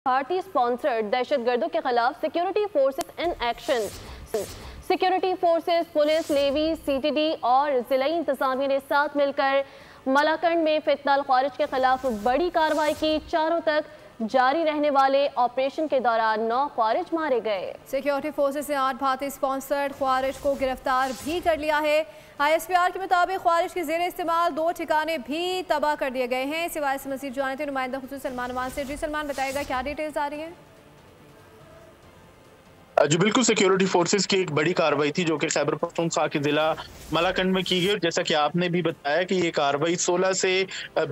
بھارتی سپانسرڈ دہشت گردوں کے خلاف security forces in action. Security forces, police, navy, C T D اور ضلعی انتظامیہ نے ساتھ مل کر ملاکنڈ میں فتنہ الخوارج کے خلاف بڑی کارروائی کی۔ چاروں تک جاری رہنے والے آپریشن کے دوران 9 خوارج مارے گئے۔ سیکیورٹی فورسز نے 8 بھارتی سپانسرڈ خوارج کو گرفتار بھی کر لیا ہے۔ آئی ایس پی آر کے مطابق خوارج کے زیر استعمال 2 ٹھکانے بھی تباہ کر دیے گئے ہیں۔ سوائے سے مزید جانتے ہیں نمائندہ خصوصی سلمان امان سے۔ جی سلمان، بتائے گا کیا ڈیٹیلز آ رہی ہیں؟ جو بالکل سیکیورٹی فورسز کی ایک بڑی کارروائی تھی جو کہ خیبر پختونخوا کے ضلع ملاکنڈ میں کی گئی، اور جیسا کہ آپ نے بھی بتایا کہ یہ کارروائی 16 سے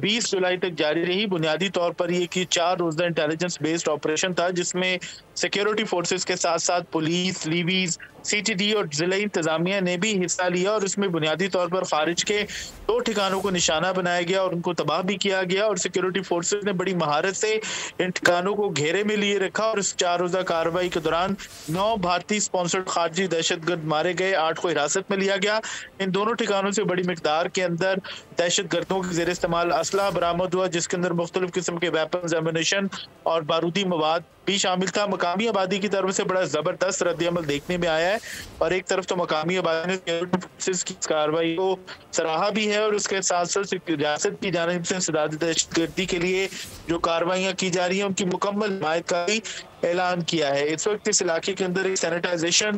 20 جولائی تک جاری رہی۔ بنیادی طور پر یہ کہ 4 روزہ انٹیلیجنس بیسڈ آپریشن تھا، جس میں سیکیورٹی فورسز کے ساتھ ساتھ police, levies, C T D اور ضلعی انتظامیہ نے بھی حصہ لیا، اور اس میں بنیادی طور پر خارج کے 2 ٹھکانوں کو نشانہ بنایا گیا اور ان کو تباہ بھی کیا گیا، اور سیکیورٹی فورسز نے بڑی مہارت سے ان ٹھکانوں کو گھیرے میں لیے رکھا، اور اس 4 روزہ کارروائی کے دوران 9 بھارتی سپانسرڈ خارجی دہشت گرد مارے گئے، 8 کو حراست میں لیا گیا۔ ان دونوں ٹھکانوں سے بڑی مقدار کے اندر دہشت گردوں کے زیر استعمال اسلحہ برآمد ہوا، جس کے اندر مختلف قسم کے ویپنز، ایمونیشن اور بارودی مواد بھی شامل تھا۔ مقامی آبادی کی طرف سے بڑا زبردست رد عمل دیکھنے میں آیا ہے، اور ایک طرف تو مقامی آبادی نے سیکیورٹی فورسز کی اس کارروائی کو سراہا بھی ہے، اور اس کے ساتھ ساتھ ریاست کی جانب سے انسداد دہشت گردی کے لیے جو کارروائیاں کی جا رہی ہیں ان کی مکمل حمایت کا بھی اعلان کیا ہے۔ اس وقت اس علاقے کے اندر ایک سینیٹائزیشن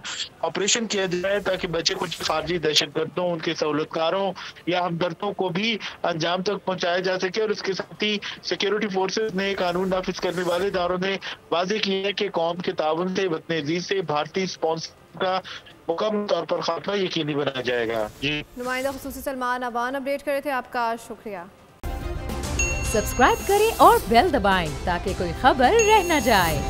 آپریشن کیا جائے تاکہ بچے کچھ خارجی دہشت گردوں، ان کے سہولت کاروں یا ہمدردوں کو بھی انجام تک پہنچایا جا سکے، اور اس کے ساتھ ہی سیکیورٹی فورسز نے قانون نافذ کرنے والے اداروں نے واضح کیا ہے کہ قوم کے تعاون سے، وطن عزیز سے بھارتی سپانسر کا مکمل طور پر خاتمہ یقینی بنایا جائے گا۔ جی نمائندہ خصوصی سلمان امان اپڈیٹ کر رہے تھے، آپ کا شکریہ۔ سبسکرائب کریں اور بیل دبائیں تاکہ کوئی خبر رہ نہ جائے۔